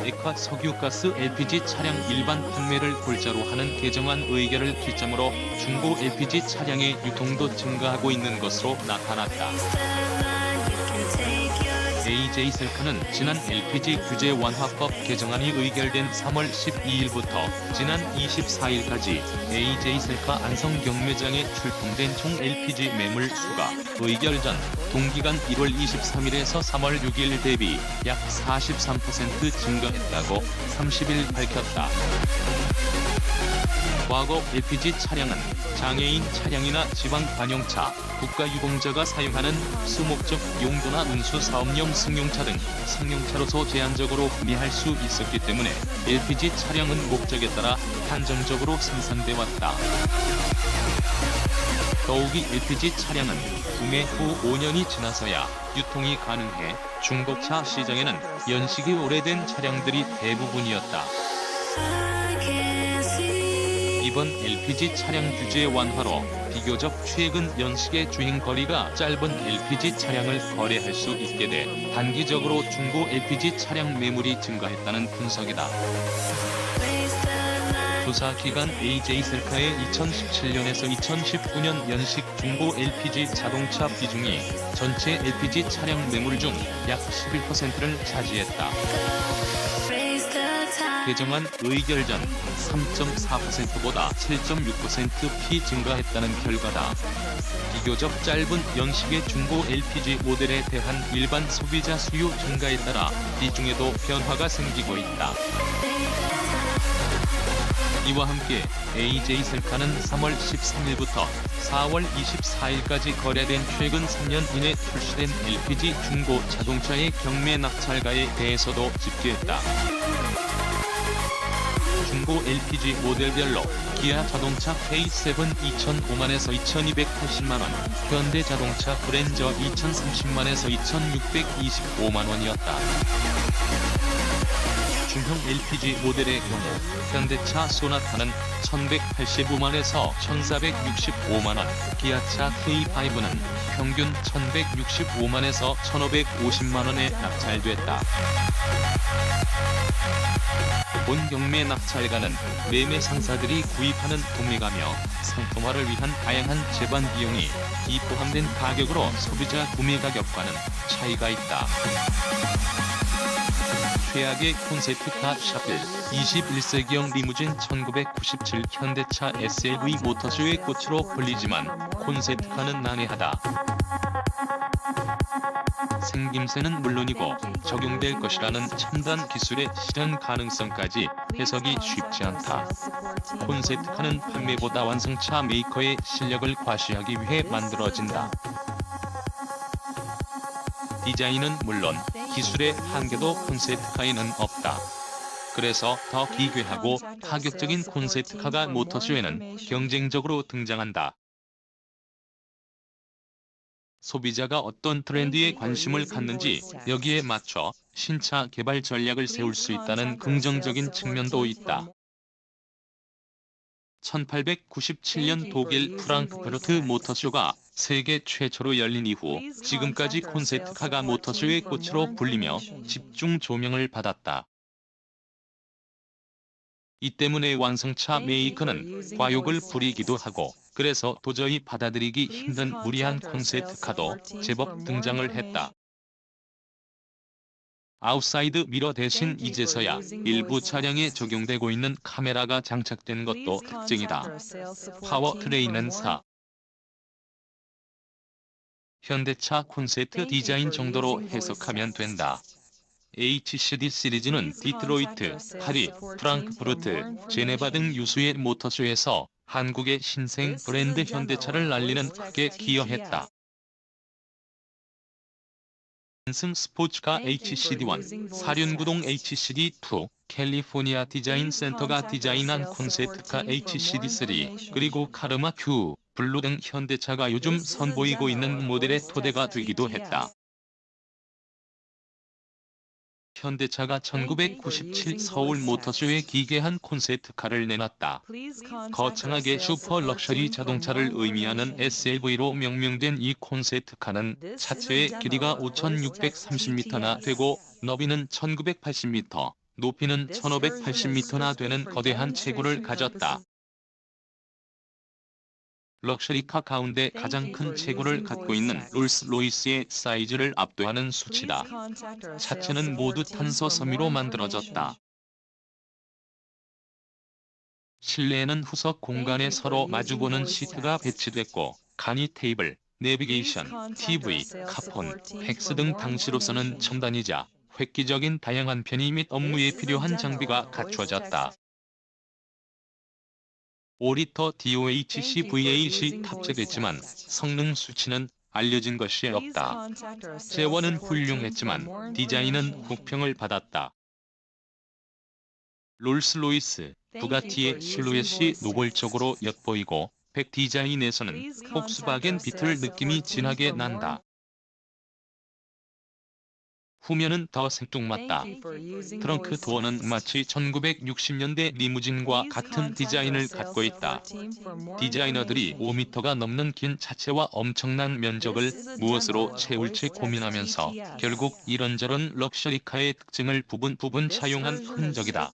액화 석유가스 LPG 차량 일반 판매를 골자로 하는 개정안 의결을 기점으로 중고 LPG 차량의 유통도 증가하고 있는 것으로 나타났다. AJ셀카는 지난 LPG 규제 완화법 개정안이 의결된 3월 12일부터 지난 24일까지 AJ셀카 안성 경매장에 출품된 총 LPG 매물 수가 의결 전 동기간 1월 23일에서 3월 6일 대비 약 43% 증가했다고 30일 밝혔다. 과거 LPG 차량은 장애인 차량이나 지방 관용차, 국가유공자가 사용하는 수목적 용도나 운수 사업용 승용차 등 승용차로서 제한적으로 구매할 수 있었기 때문에 LPG 차량은 목적에 따라 한정적으로 생산돼 왔다. 더욱이 LPG 차량은 구매 후 5년이 지나서야 유통이 가능해 중고차 시장에는 연식이 오래된 차량들이 대부분이었다. 이번 LPG 차량 규제 완화로 비교적 최근 연식의 주행거리가 짧은 LPG 차량을 거래할 수 있게 돼 단기적으로 중고 LPG 차량 매물이 증가했다는 분석이다. 조사 기간 AJ셀카의 2017년에서 2019년 연식 중고 LPG 자동차 비중이 전체 LPG 차량 매물 중 약 11%를 차지했다. 개정안 의결 전 3.4%보다 7.6% 증가했다는 결과다. 비교적 짧은 연식의 중고 LPG 모델에 대한 일반 소비자 수요 증가에 따라 비중에도 변화가 생기고 있다. 이와 함께 AJ셀카는 3월 13일부터 4월 24일까지 거래된 최근 3년 이내 출시된 LPG 중고 자동차의 경매 낙찰가에 대해서도 집계했다. 중고 LPG 모델별로 기아 자동차 K7 2,005만에서 2,280만원, 현대자동차 그랜저 2,030만에서 2,625만원이었다. 중형 LPG 모델의 경우 현대차 소나타는 1,185만에서 1,465만원, 기아차 K5는 평균 1,165만에서 1,550만원에 낙찰됐다. 본 경매 낙찰가는 매매 상사들이 구입하는 도매가며 상품화를 위한 다양한 제반 비용이 포함된 가격으로 소비자 구매 가격과는 차이가 있다. 최악의 콘셉트카 샤필 21세기형 리무진 1997 현대차 SLV 모터쇼의 꽃으로 불리지만 콘셉트카는 난해하다. 생김새는 물론이고 적용될 것이라는 첨단 기술의 실현 가능성까지 해석이 쉽지 않다. 콘셉트카는 판매보다 완성차 메이커의 실력을 과시하기 위해 만들어진다. 디자인은 물론 기술의 한계도 콘셉트카에는 없다. 그래서 더 기괴하고 파격적인 콘셉트카가 모터쇼에는 경쟁적으로 등장한다. 소비자가 어떤 트렌드에 관심을 갖는지 여기에 맞춰 신차 개발 전략을 세울 수 있다는 긍정적인 측면도 있다. 1897년 독일 프랑크푸르트 모터쇼가 세계 최초로 열린 이후 지금까지 콘셉트카가 모터쇼의 꽃으로 불리며 집중 조명을 받았다. 이 때문에 완성차 메이커는 과욕을 부리기도 하고 그래서 도저히 받아들이기 힘든 무리한 콘셉트카도 제법 등장을 했다. 아웃사이드 미러 대신 이제서야 일부 차량에 적용되고 있는 카메라가 장착된 것도 특징이다. 파워트레인은 4. 현대차 콘셉트 디자인 정도로 해석하면 된다. HCD 시리즈는 디트로이트, 파리, 프랑크푸르트, 제네바 등 유수의 모터쇼에서 한국의 신생 브랜드 현대차를 알리는 크게 기여했다. 한승 스포츠카 HCD1, 사륜구동 HCD2, 캘리포니아 디자인 센터가 디자인한 콘셉트카 HCD3, 그리고 카르마 Q, 블루 등 현대차가 요즘 선보이고 있는 모델의 토대가 되기도 했다. 현대차가 1997 서울 모터쇼에 기괴한 콘셉트카를 내놨다. 거창하게 슈퍼 럭셔리 자동차를 의미하는 SLV로 명명된 이 콘셉트카는 차체의 길이가 5,630m나 되고 너비는 1,980m, 높이는 1,580m나 되는 거대한 체구를 가졌다. 럭셔리카 가운데 가장 큰 체구를 갖고 있는 롤스로이스의 사이즈를 압도하는 수치다. 차체는 모두 탄소 섬유로 만들어졌다. 실내에는 후석 공간에 서로 마주보는 시트가 배치됐고 간이 테이블, 내비게이션, TV, 카폰, 팩스 등 당시로서는 첨단이자 획기적인 다양한 편의 및 업무에 필요한 장비가 갖춰졌다. 5리터 DOHC V8이 탑재됐지만 성능 수치는 알려진 것이 없다. 제원은 훌륭했지만 디자인은 혹평을 받았다. 롤스로이스, 부가티의 실루엣이 노골적으로 엿보이고 백 디자인에서는 폭스바겐 비틀 느낌이 진하게 난다. 후면은 더 생뚱맞다. 트렁크 도어는 마치 1960년대 리무진과 같은 디자인을 갖고 있다. 디자이너들이 5m가 넘는 긴 차체와 엄청난 면적을 무엇으로 채울지 고민하면서 결국 이런저런 럭셔리카의 특징을 부분 차용한 흔적이다.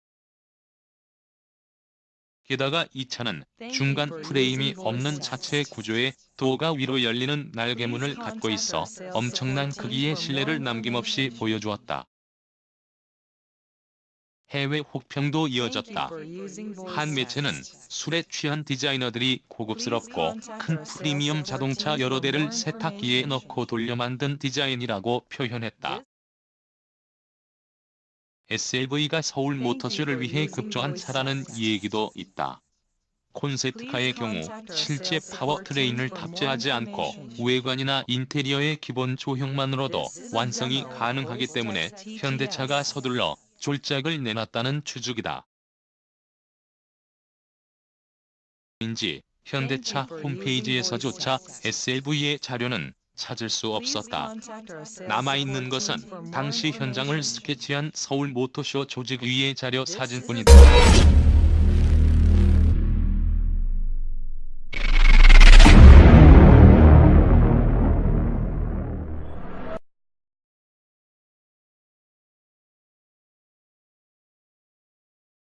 게다가 이 차는 중간 프레임이 없는 차체 구조에 도어가 위로 열리는 날개문을 갖고 있어 엄청난 크기의 실내를 남김없이 보여주었다. 해외 혹평도 이어졌다. 한 매체는 술에 취한 디자이너들이 고급스럽고 큰 프리미엄 자동차 여러 대를 세탁기에 넣고 돌려 만든 디자인이라고 표현했다. SLV가 서울 모터쇼를 위해 급조한 차라는 얘기도 있다. 콘셉트카의 경우 실제 파워트레인을 탑재하지 않고 외관이나 인테리어의 기본 조형만으로도 완성이 가능하기 때문에 현대차가 서둘러 졸작을 내놨다는 추측이다. 인지 현대차 홈페이지에서조차 SLV의 자료는 찾을 수 없었다. 남아있는 것은 당시 현장을 스케치한 서울 모터쇼 조직위의 자료 사진뿐이다.